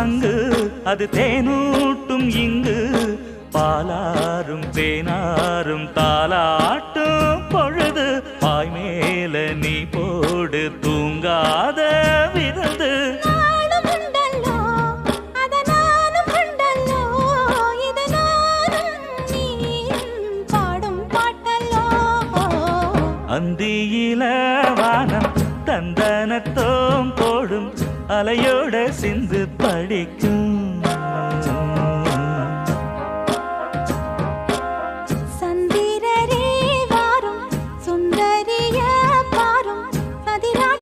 சங்கு அது தேனூட்டும் இங்கு பாலாரும் தேனாரும் தாலாட்டும் பொழுது பாய் மேல நீ போடு தூங்காத விருந்து அந்தியில வானம் தந்தனத்தோம் போடும் அலையோட சிந்து படிக்கும்